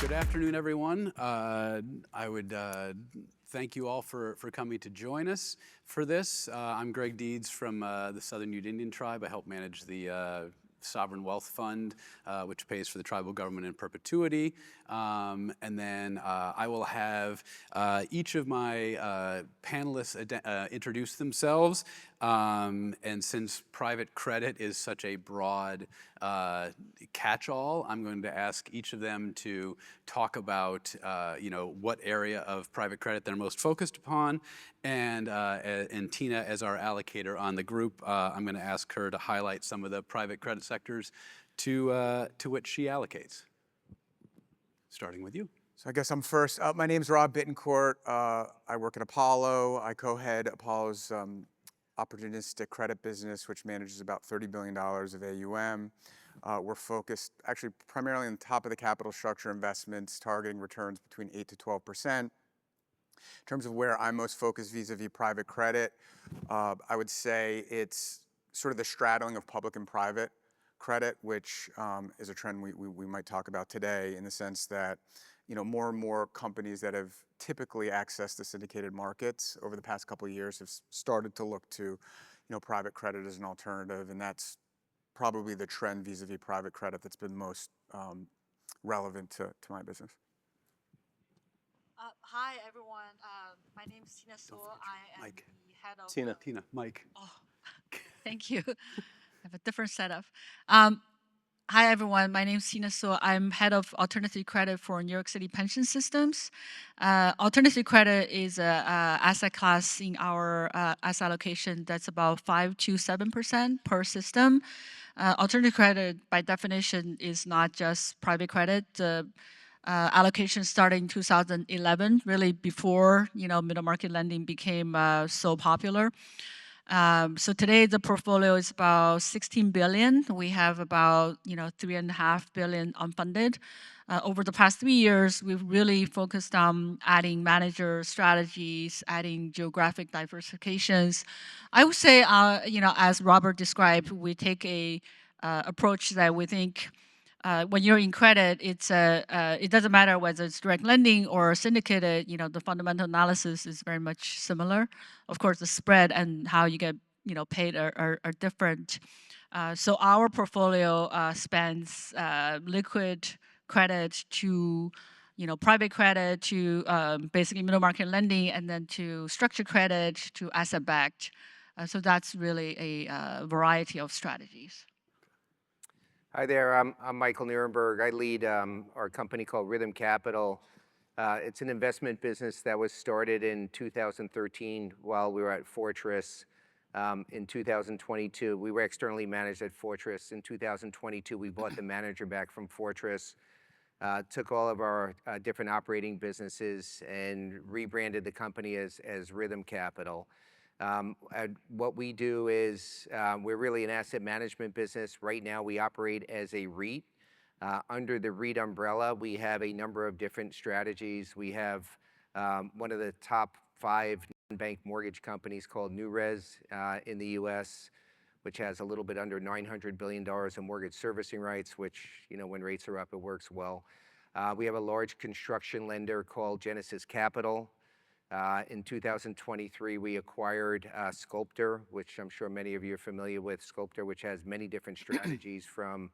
Good afternoon, everyone. I would thank you all for coming to join us for this. I'm Greg Deeds from the Southern Ute Indian Tribe. I help manage the Sovereign Wealth Fund, which pays for the tribal government in perpetuity. And then I will have each of my panelists introduce themselves. And since private credit is such a broad catch-all, I'm going to ask each of them to talk about what area of private credit they're most focused upon. And Tina, as our allocator on the group, I'm going to ask her to highlight some of the private credit sectors to which she allocates. Starting with you. So I guess I'm first. My name's Rob Bittencourt. I work at Apollo. I co-head Apollo's Opportunistic credit business, which manages about $30 billion of AUM. We're focused actually primarily on the top of the capital structure investments, targeting returns between 8 to 12%. In terms of where I'm most focused vis-a-vis private credit, I would say it's sort of the straddling of public and private credit, which is a trend we might talk about today, in the sense that more and more companies that have typically accessed the syndicated markets over the past couple of years have started to look to private credit as an alternative, and that's probably the trend vis-a-vis private credit that's been most relevant to my business. Hi, everyone. My name is Tina So. I am Mike. the head of... Tina, Mike. Oh, thank you. I have a different setup. Hi, everyone. My name is Tina So. I'm head of alternative credit for New York City pension systems. Alternative credit is an asset class in our asset allocation that's about 5 to 7% per system. Alternative credit, by definition, is not just private credit. Allocation started in 2011, really before middle market lending became so popular. So today the portfolio is about 16 billion. We have about 3.5 billion unfunded. Over the past 3 years, we've really focused on adding manager strategies, adding geographic diversifications. I would say, as Robert described, we take a approach that we think when you're in credit, it doesn't matter whether it's direct lending or syndicated. The fundamental analysis is very much similar. Of course, the spread and how you get paid are different. So our portfolio spans liquid credit to private credit to basically middle market lending, and then to structured credit to asset backed. So that's really a variety of strategies. Hi there, I'm Michael Nierenberg. I lead our company called Rithm Capital. It's an investment business that was started in 2013 while we were at Fortress. In 2022, we were externally managed at Fortress. In 2022, we bought the manager back from Fortress, took all of our different operating businesses and rebranded the company as Rithm Capital. What we do is we're really an asset management business. Right now we operate as a REIT. Under the REIT umbrella, we have a number of different strategies. We have one of the top 5 non-bank mortgage companies called NewRez in the US, which has a little bit under $900 billion in mortgage servicing rights, which when rates are up, it works well. We have a large construction lender called Genesis Capital. In 2023, we acquired Sculptor, which I'm sure many of you are familiar with. Sculptor, which has many different strategies from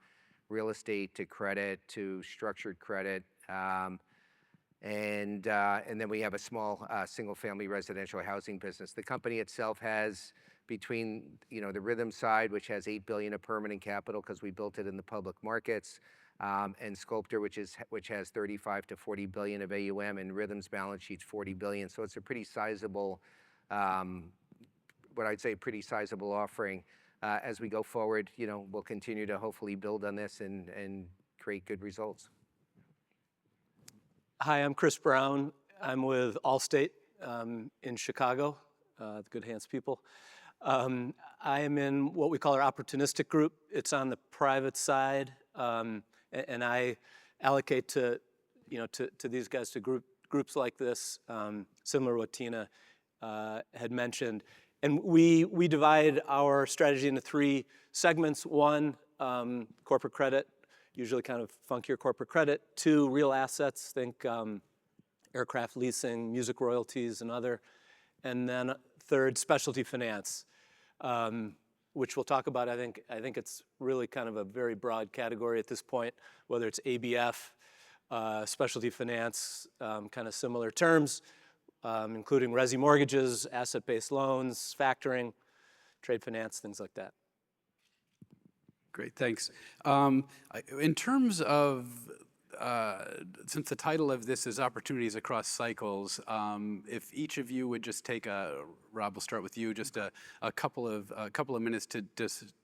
real estate to credit to structured credit. And then we have a small single-family residential housing business. The company itself has, between the Rithm side, which has $8 billion of permanent capital because we built it in the public markets, and Sculptor, which has 35 to 40 billion of AUM, and Rhythm's balance sheet's 40 billion. So it's a pretty sizable, what I'd say, pretty sizable offering. As we go forward, we'll continue to hopefully build on this and create good results. Hi, I'm Chris Brown. I'm with Allstate in Chicago, the Good Hands people. I am in what we call our Opportunistic group. It's on the private side. And I allocate to these guys, to groups like this, similar to what Tina had mentioned. And we divide our strategy into 3 segments. One, corporate credit, usually kind of funkier corporate credit. 2, real assets, think aircraft leasing, music royalties, and other. And then 3rd, specialty finance, which we'll talk about. I think it's really kind of a very broad category at this point, whether it's ABF, specialty finance, kind of similar terms, including resi mortgages, asset-based loans, factoring, trade finance, things like that. Great, thanks. In terms of, since the title of this is Opportunities Across Cycles, if each of you would just take Rob, we'll start with you, just a couple of minutes to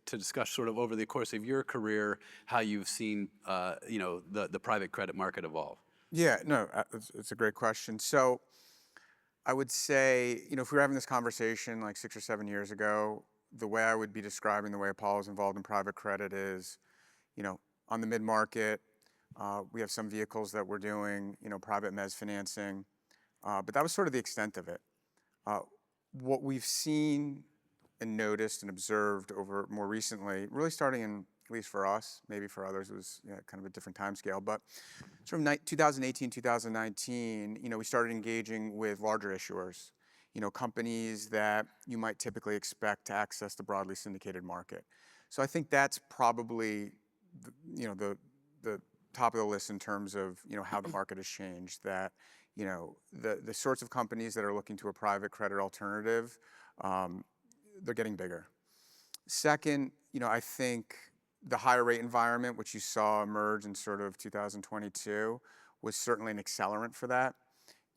discuss sort of over the course of your career how you've seen the private credit market evolve. Yeah, no, it's a great question. So I would say, if we were having this conversation like 6 or 7 years ago, the way I would be describing the way Apollo is involved in private credit is, on the mid-market, we have some vehicles that we're doing, private mezz financing, but that was sort of the extent of it. What we've seen and noticed and observed over more recently, really starting in, at least for us, maybe for others, it was kind of a different time scale, but sort of 2018, 2019, we started engaging with larger issuers, companies that you might typically expect to access the broadly syndicated market. So I think that's probably, the top of the list in terms of, how the market has changed, that, the sorts of companies that are looking to a private credit alternative, they're getting bigger. Second, I think the higher rate environment, which you saw emerge in sort of 2022, was certainly an accelerant for that.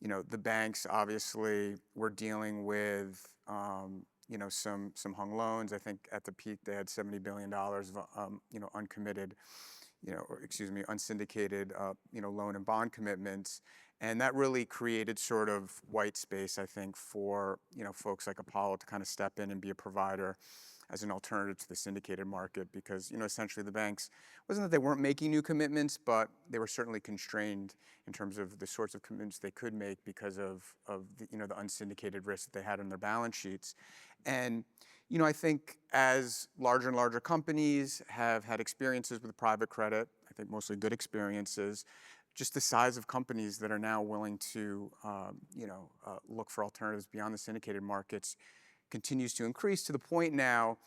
The banks obviously were dealing with, some hung loans. I think at the peak they had $70 billion of, uncommitted, unsyndicated, loan and bond commitments. And that really created sort of white space, I think, for, folks like Apollo to kind of step in and be a provider as an alternative to the syndicated market, because, essentially the banks, wasn't that they weren't making new commitments, but they were certainly constrained in terms of the sorts of commitments they could make because of the, the unsyndicated risk that they had on their balance sheets. And, I think as larger and larger companies have had experiences with private credit, I think mostly good experiences, just the size of companies that are now willing to, look for alternatives beyond the syndicated markets continues to increase to the point now,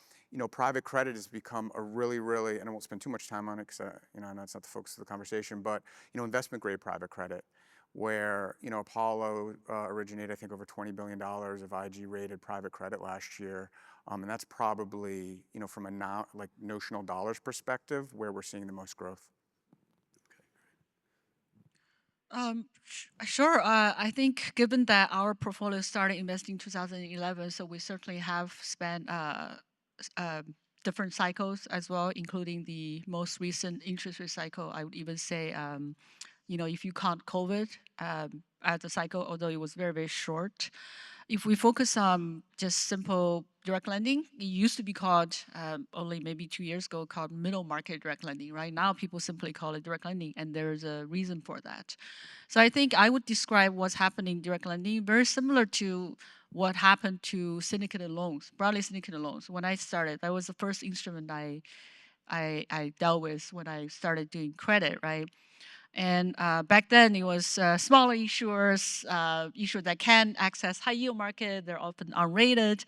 private credit has become a really, really, and I won't spend too much time on it because, I know it's not the focus of the conversation, but, investment grade private credit, where, Apollo originated, I think, over $20 billion of IG rated private credit last year. And that's probably, from a notional dollars perspective, where we're seeing the most growth. Sure. I think given that our portfolio started investing in 2011, so we certainly have spent different cycles as well, including the most recent interest rate cycle. I would even say, if you count COVID as a cycle, although it was very, very short. If we focus on just simple direct lending, it used to be called, only maybe 2 years ago, called middle market direct lending. Right now, people simply call it direct lending, and there's a reason for that. So I think I would describe what's happening in direct lending very similar to what happened to syndicated loans, broadly syndicated loans. When I started, that was the first instrument I dealt with when I started doing credit, right? And back then, it was smaller issuers, issuers that can access high yield market. They're often unrated,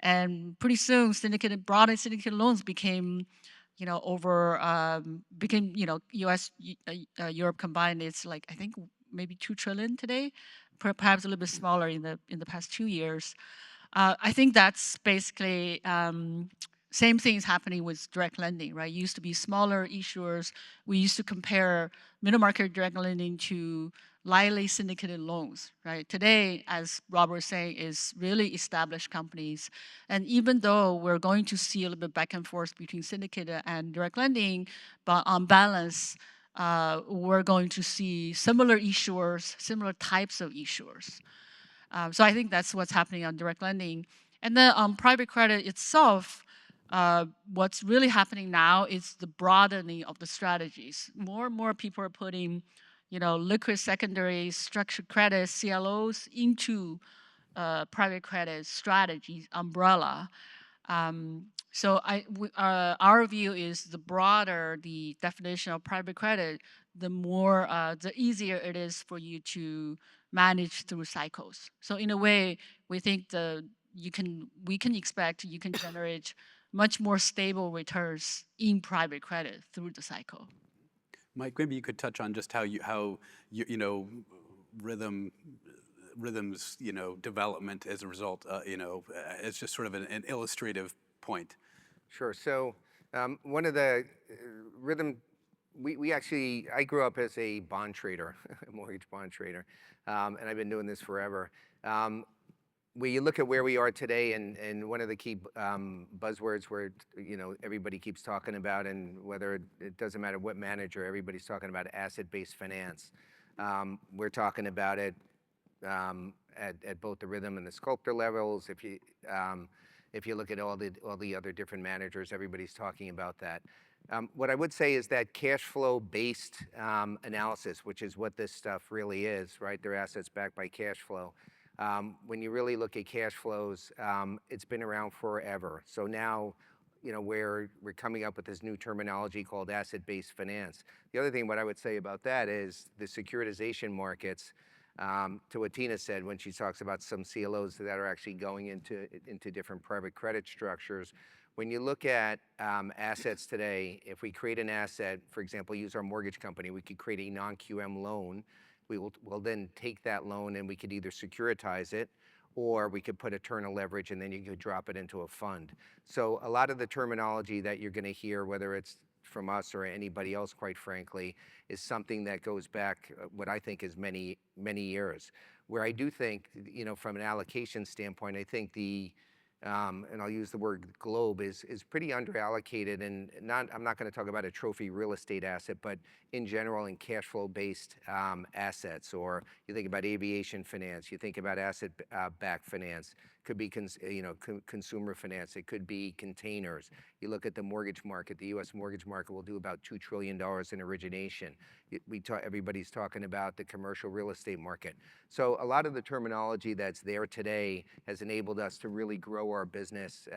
and pretty soon, broadly syndicated loans became, U.S. Europe combined. It's like I think maybe 2 trillion today, perhaps a little bit smaller in the past 2 years. I think that's basically. Same thing is happening with direct lending, right? It used to be smaller issuers. We used to compare middle market direct lending to lightly syndicated loans, right? Today, as Robert was saying, is really established companies. And even though we're going to see a little bit back and forth between syndicated and direct lending, but on balance, we're going to see similar issuers, similar types of issuers. So I think that's what's happening on direct lending. And then on private credit itself, what's really happening now is the broadening of the strategies. More and more people are putting, liquid secondary, structured credit, CLOs into private credit strategies umbrella. So our view is the broader the definition of private credit, the more, the easier it is for you to manage through cycles. So in a way, we think we can expect you can generate much more stable returns in private credit through the cycle. Mike, maybe you could touch on just how you know, Rithm, Rhythm's, development as a result, as just sort of an illustrative point. Sure. So one of the Rithm, we actually, I grew up as a bond trader, a mortgage bond trader, and I've been doing this forever. When you look at where we are today, and one of the key buzzwords where everybody keeps talking about, and whether it doesn't matter what manager, everybody's talking about asset-based finance. We're talking about it at both the Rithm and the Sculptor levels. If you look at all the other different managers, everybody's talking about that. What I would say is that cash flow based analysis, which is what this stuff really is, right? They're assets backed by cash flow. When you really look at cash flows, it's been around forever. So now, we're coming up with this new terminology called asset-based finance. The other thing, what I would say about that is the securitization markets. To what Tina said when she talks about some CLOs that are actually going into different private credit structures. When you look at assets today, if we create an asset, for example, use our mortgage company, we could create a non-QM loan. We'll then take that loan and we could either securitize it, or we could put a turn of leverage and then you could drop it into a fund. So a lot of the terminology that you're going to hear, whether it's from us or anybody else, quite frankly, is something that goes back, what I think is many, many years. Where I do think, from an allocation standpoint, I think and I'll use the word globe, is pretty underallocated, and I'm not going to talk about a trophy real estate asset, but in general in cash flow based assets. Or you think about aviation finance, you think about asset backed finance, could be consumer finance, it could be containers. You look at the mortgage market, the US mortgage market will do about $2 trillion in origination. Everybody's talking about the commercial real estate market. So a lot of the terminology that's there today has enabled us to really grow our business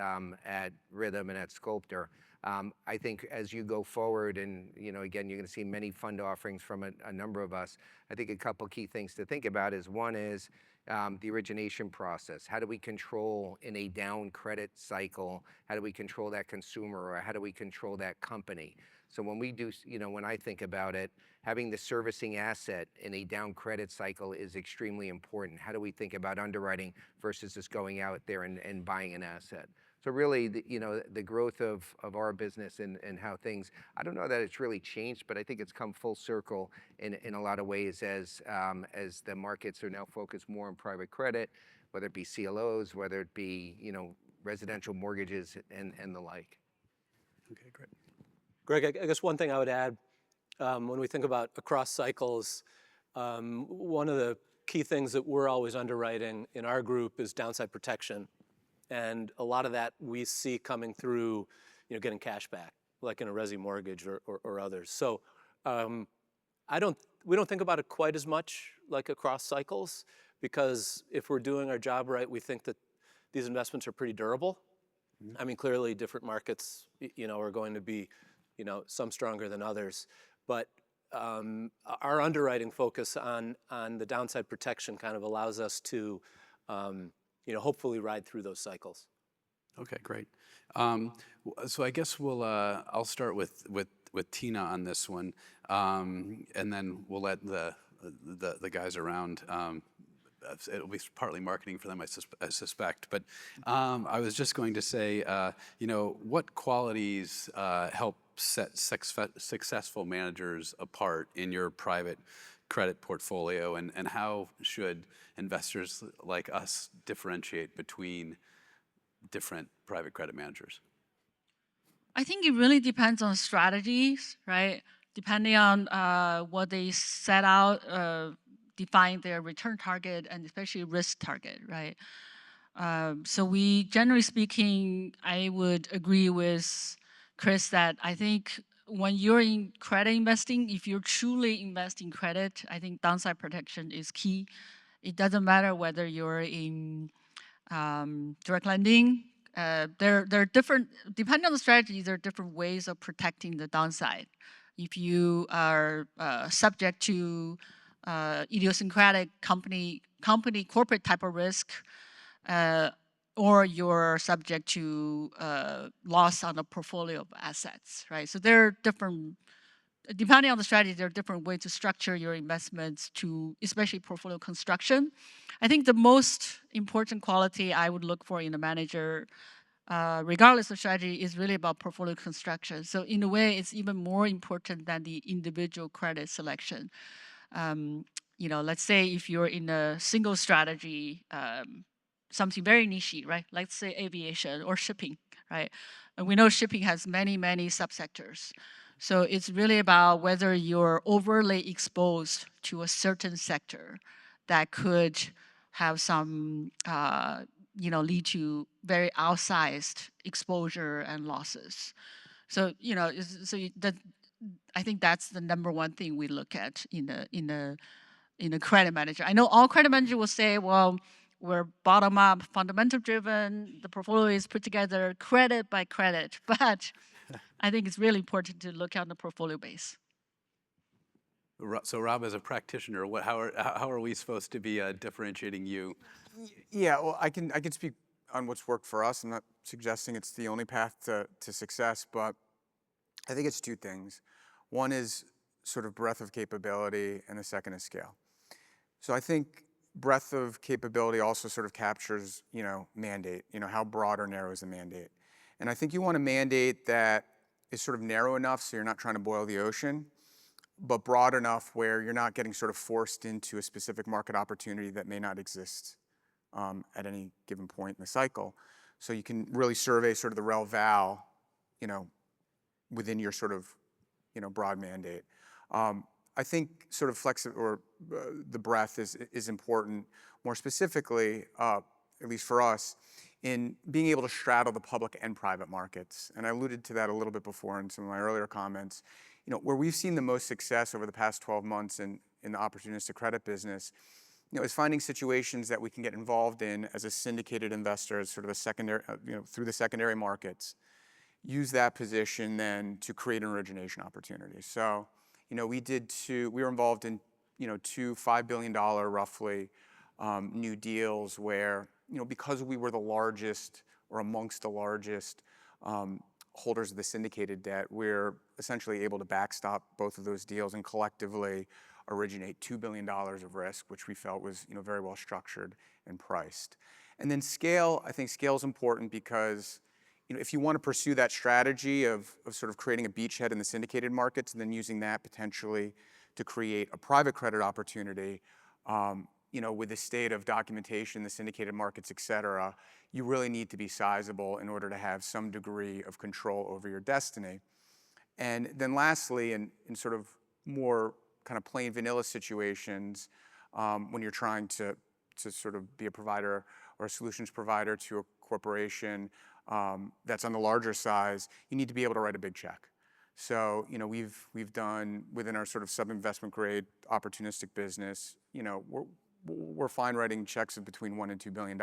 at Rithm and at Sculptor. I think as you go forward, and again, you're going to see many fund offerings from a number of us. I think a couple key things to think about is, one is the origination process. How do we control in a down credit cycle? How do we control that consumer, or how do we control that company? So when we do, when I think about it, having the servicing asset in a down credit cycle is extremely important. How do we think about underwriting versus just going out there and buying an asset? So really, the growth of our business and how things, I don't know that it's really changed, but I think it's come full circle in a lot of ways as the markets are now focused more on private credit, whether it be CLOs, whether it be, residential mortgages and the like. Okay, great. Greg, I guess one thing I would add, when we think about across cycles, one of the key things that we're always underwriting in our group is downside protection. And a lot of that we see coming through, getting cash back, like in a resi mortgage or others. So we don't think about it quite as much like across cycles, because if we're doing our job right, we think that these investments are pretty durable. Mm-hmm. I mean, clearly different markets, are going to be, some stronger than others. But our underwriting focus on the downside protection kind of allows us to hopefully ride through those cycles. Okay, great. So I guess I'll start with Tina on this one, and then we'll let the guys around. It'll be partly marketing for them, I suspect. But I was just going to say, what qualities help set successful managers apart in your private credit portfolio, and how should investors like us differentiate between different private credit managers? I think it really depends on strategies, right? Depending on what they set out, define their return target and especially risk target, right? So we, generally speaking, I would agree with Chris that I think when you're in credit investing, if you're truly investing credit, I think downside protection is key. It doesn't matter whether you're in direct lending, There are different, depending on the strategy, there are different ways of protecting the downside. If you are subject to idiosyncratic corporate type of risk, or you're subject to loss on a portfolio of assets, right? So there are different, depending on the strategy, there are different ways to structure your investments to, especially portfolio construction. I think the most important quality I would look for in a manager, regardless of strategy, is really about portfolio construction. So in a way, it's even more important than the individual credit selection. Let's say if you're in a single strategy, something very niche, right? Let's say aviation or shipping, right? And we know shipping has many, many subsectors. So it's really about whether you're overly exposed to a certain sector that could have some, lead to very outsized exposure and losses. So, I think that's the number one thing we look at in a credit manager. I know all credit managers will say, well, we're bottom up, fundamental driven. The portfolio is put together credit by credit, but I think it's really important to look at the portfolio base. So Rob, as a practitioner, how are we supposed to be differentiating you? Yeah, well, I can speak on what's worked for us. I'm not suggesting it's the only path to success, but I think it's two things. One is sort of breadth of capability, and the second is scale. So I think breadth of capability also sort of captures, mandate, how broad or narrow is the mandate. And I think you want a mandate that is sort of narrow enough so you're not trying to boil the ocean, but broad enough where you're not getting sort of forced into a specific market opportunity that may not exist at any given point in the cycle. So you can really survey sort of the rel-val, within your sort of, broad mandate. I think sort of the breadth is important, more specifically, at least for us, in being able to straddle the public and private markets. And I alluded to that a little bit before in some of my earlier comments. Where we've seen the most success over the past 12 months in the opportunistic credit business, is finding situations that we can get involved in as a syndicated investor, as sort of a secondary, through the secondary markets, use that position then to create an origination opportunity. So, we were involved in, two $5 billion roughly new deals where, because we were the largest or amongst the largest holders of the syndicated debt, we're essentially able to backstop both of those deals and collectively originate $2 billion of risk, which we felt was, very well structured and priced. And then scale, I think scale is important because, if you want to pursue that strategy of sort of creating a beachhead in the syndicated markets and then using that potentially to create a private credit opportunity, with the state of documentation, the syndicated markets, et cetera, you really need to be sizable in order to have some degree of control over your destiny. And then lastly, in sort of more kind of plain vanilla situations, when you're trying to sort of be a provider or a solutions provider to a corporation that's on the larger size, you need to be able to write a big check. So, we've done within our sort of sub-investment grade opportunistic business, we're fine writing checks of between $1 and $2 billion,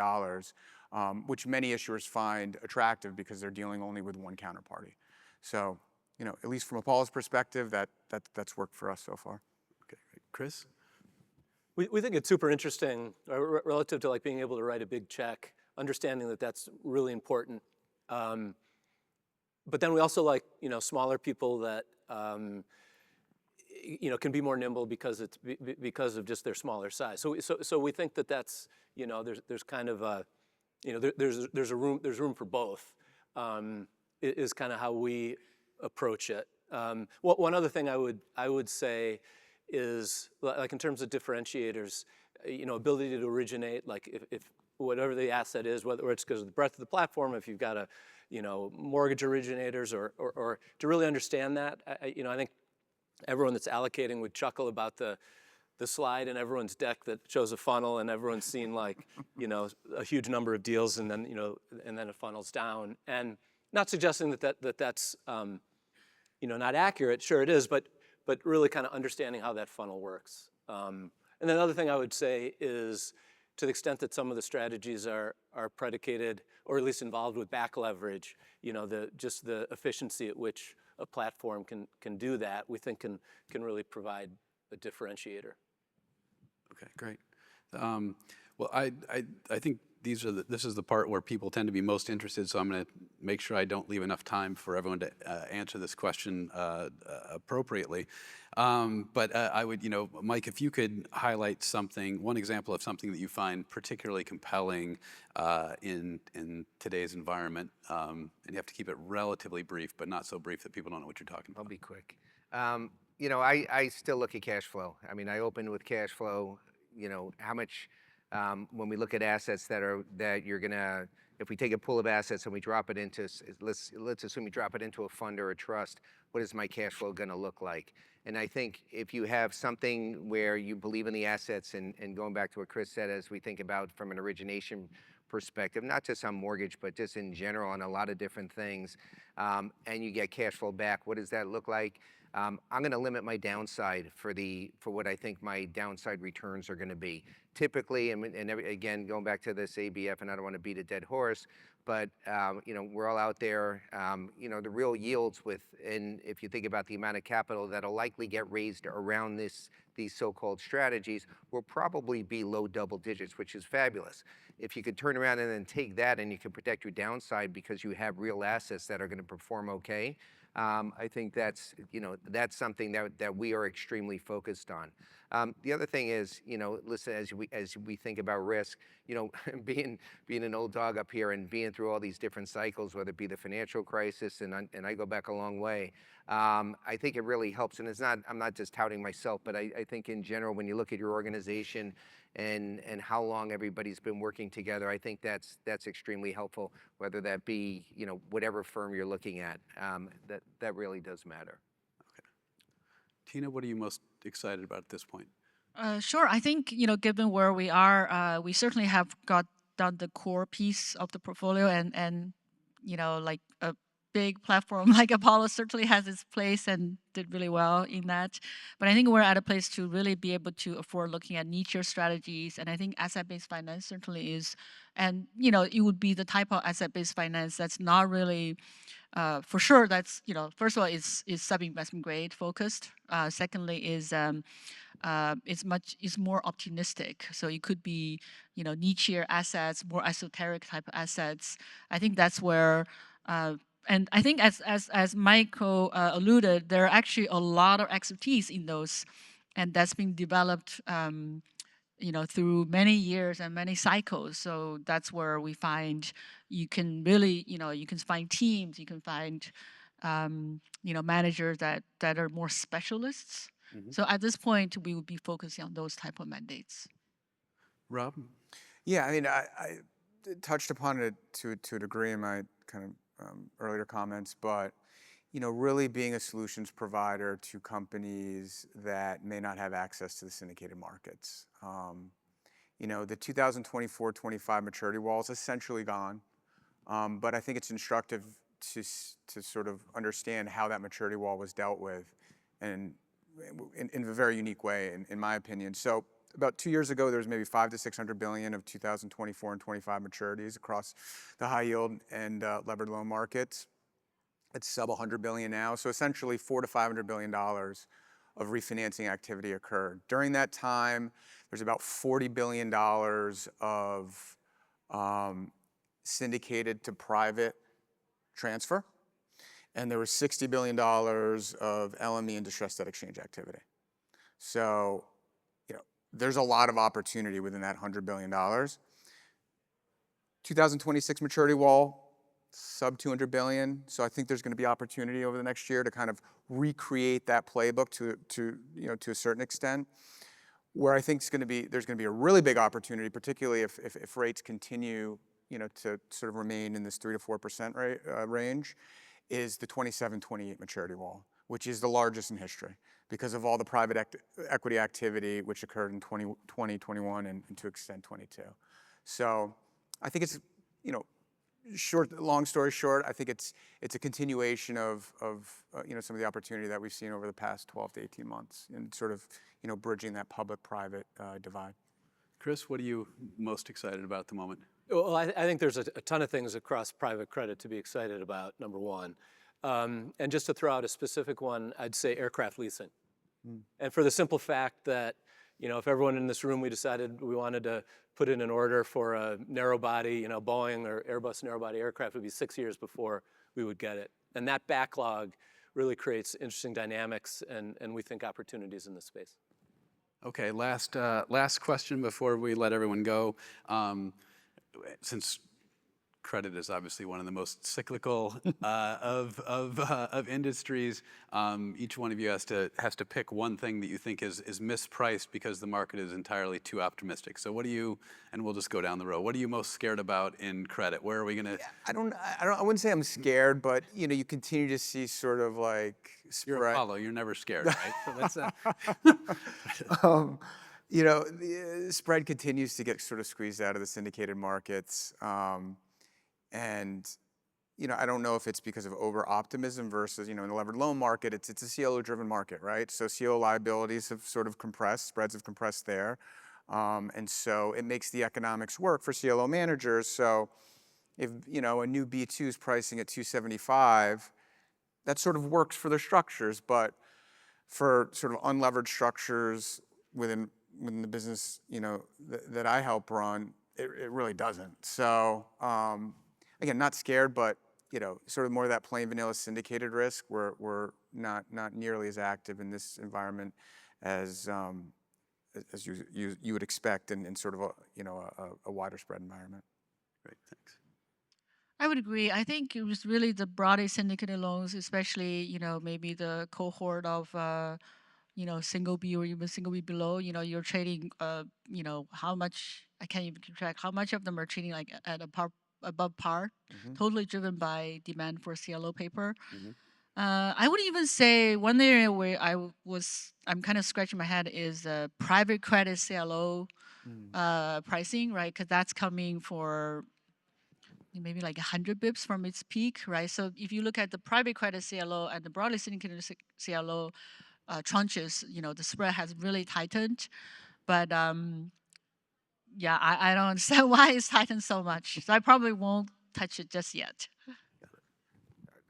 which many issuers find attractive because they're dealing only with one counterparty. So, at least from Apollo's perspective, that's worked for us so far. Okay, great. Chris? We think it's super interesting relative to like being able to write a big check, understanding that that's really important. But then we also like, smaller people that, can be more nimble because of just their smaller size. So we think that that's, there's kind of a, there's room for both, is kind of how we approach it. One other thing I would say is, like in terms of differentiators, ability to originate, like if whatever the asset is, whether it's because of the breadth of the platform, if you've got a, mortgage originators or to really understand that, I think everyone that's allocating would chuckle about the slide in everyone's deck that shows a funnel and everyone's seen like, a huge number of deals and then, and then it funnels down. And not suggesting that's, not accurate, sure it is, but really kind of understanding how that funnel works. And then another thing I would say is to the extent that some of the strategies are predicated, or at least involved with back leverage, you know, just the efficiency at which a platform can do that, we think can really provide a differentiator. Okay, great. Well, I think this is the part where people tend to be most interested, so I'm going to make sure I don't leave enough time for everyone to answer this question appropriately. But I would, you know, Mike, if you could highlight one example of something that you find particularly compelling in today's environment, and you have to keep it relatively brief, but not so brief that people don't know what you're talking about. I'll be quick. You know, I still look at cash flow. I mean, I opened with cash flow. You know, how much, when we look at assets that you're gonna, if we take a pool of assets and we drop it into, let's assume we drop it into a fund or a trust, what is my cash flow gonna look like? And I think if you have something where you believe in the assets, and going back to what Chris said, as we think about from an origination perspective, not just on mortgage, but just in general on a lot of different things, and you get cash flow back, what does that look like? I'm going to limit my downside for what I think my downside returns are going to be. Typically, again, going back to this ABF, and I don't want to beat a dead horse, but you know, we're all out there. You know, the real yields and if you think about the amount of capital that'll likely get raised around these so-called strategies, will probably be low double digits, which is fabulous. If you could turn around and then take that and you can protect your downside because you have real assets that are going to perform okay. I think that's something that we are extremely focused on. The other thing is, you know, listen, as we think about risk, you know, being an old dog up here and being through all these different cycles, whether it be the financial crisis, and I go back a long way. I think it really helps, and I'm not just touting myself, but I think in general, when you look at your organization and how long everybody's been working together, I think that's extremely helpful, whether that be, you know, whatever firm you're looking at. That really does matter. Okay. Tina, what are you most excited about at this point? Sure. I think, you know, given where we are, we certainly have done the core piece of the portfolio, and you know, like a big platform like Apollo certainly has its place and did really well in that. But I think we're at a place to really be able to afford looking at niche strategies, and I think asset-based finance certainly is. And you know, it would be the type of asset-based finance that's not really for sure, that's, you know, first of all, is sub-investment grade focused. Secondly, is it's more opportunistic. So it could be, you know, nichier assets, more esoteric type of assets. I think that's where, and I think as Michael alluded, there are actually a lot of expertise in those, and that's been developed, you know, through many years and many cycles. So that's where we find you can really, you know, you can find teams, you can find, you know, managers that are more specialists. Mm-hmm. So at this point, we would be focusing on those type of mandates. Rob? Yeah, I mean, I touched upon it to a degree in my kind of earlier comments, but you know, really being a solutions provider to companies that may not have access to the syndicated markets. You know, the 2024-25 maturity wall is essentially gone, but I think it's instructive to sort of understand how that maturity wall was dealt with, and in a very unique way, in my opinion. So about 2 years ago, there was maybe $500 to $600 billion of 2024 and 25 maturities across the high yield and levered loan markets. It's sub $100 billion now. So essentially $400 to $500 billion of refinancing activity occurred. During that time, there's about $40 billion of syndicated to private transfer. And there was $60 billion of LME and distressed debt exchange activity. So, you know, there's a lot of opportunity within that $100 billion. 2026 maturity wall, sub 200 billion. So I think there's going to be opportunity over the next year to kind of recreate that playbook to a certain extent. Where I think there's going to be a really big opportunity, particularly if rates continue, you know, to sort of remain in this 3 to 4% range, is the 27-28 maturity wall, which is the largest in history because of all the private equity activity which occurred in 2020, 21, and to extent 22. So I think it's, you know, long story short, I think it's a continuation of you know, some of the opportunity that we've seen over the past 12 to 18 months, and sort of, you know, bridging that public-private divide. Chris, what are you most excited about at the moment? Well, I think there's a ton of things across private credit to be excited about, number one. And just to throw out a specific one, I'd say aircraft leasing. And for the simple fact that, if everyone in this room, we decided we wanted to put in an order for a narrow body, Boeing or Airbus narrow body aircraft, would be 6 years before we would get it. And that backlog really creates interesting dynamics and we think opportunities in this space. Okay, last question before we let everyone go. Since credit is obviously one of the most cyclical of industries, each one of you has to pick one thing that you think is mispriced because the market is entirely too optimistic. So what do you, and we'll just go down the road, what are you most scared about in credit? Where are we gonna? I wouldn't say I'm scared, but you continue to see sort of like You're spread. Apollo, you're never scared, right? So that's The spread continues to get sort of squeezed out of the syndicated markets. And I don't know if it's because of over-optimism versus, in the levered loan market, it's a CLO-driven market, right? So CLO liabilities have sort of compressed, spreads have compressed there. And so it makes the economics work for CLO managers. So if, a new B2 is pricing at 275, that sort of works for their structures, but for sort of unlevered structures within the business, that I help run, it really doesn't. So, again, not scared, but sort of more of that plain vanilla syndicated risk. We're not nearly as active in this environment as you would expect in sort of a wider spread environment. great. Thanks. I would agree. I think it was really the broadly syndicated loans, especially, maybe the cohort of, single B or even single B below, you're trading, how much, I can't even keep track, how much of them are trading like at above par, totally driven by demand for CLO paper. I would even say one area where I'm kind of scratching my head is private credit CLO pricing, right? Because that's coming for maybe like 100 bips from its peak, right? So if you look at the private credit CLO and the broadly syndicated CLO tranches, the spread has really tightened. But yeah, I don't understand why it's tightened so much. So I probably won't touch it just yet.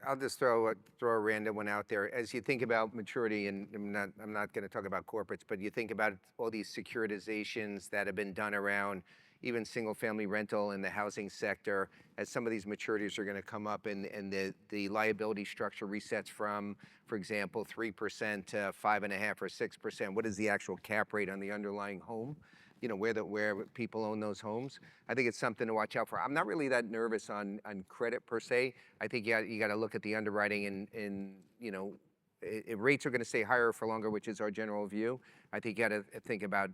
I'll just throw a random one out there. As you think about maturity, and I'm not going to talk about corporates, but you think about all these securitizations that have been done around even single-family rental in the housing sector, as some of these maturities are going to come up and the liability structure resets from, for example, 3% to 5.5% or 6%. What is the actual cap rate on the underlying home? Where people own those homes. I think it's something to watch out for. I'm not really that nervous on credit per se. I think you got to look at the underwriting and rates are going to stay higher for longer, which is our general view. I think you got to think about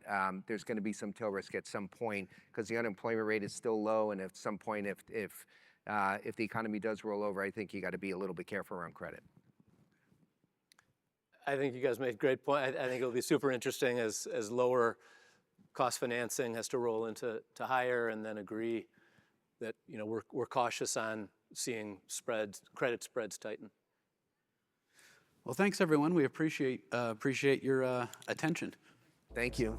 there's going to be some tail risk at some point because the unemployment rate is still low, and at some point, if the economy does roll over, I think you got to be a little bit careful around credit. I think you guys made a great point. I think it'll be super interesting as lower cost financing has to roll into higher, and then agree that we're cautious on seeing credit spreads tighten. Well, thanks everyone. We appreciate your attention. Thank you.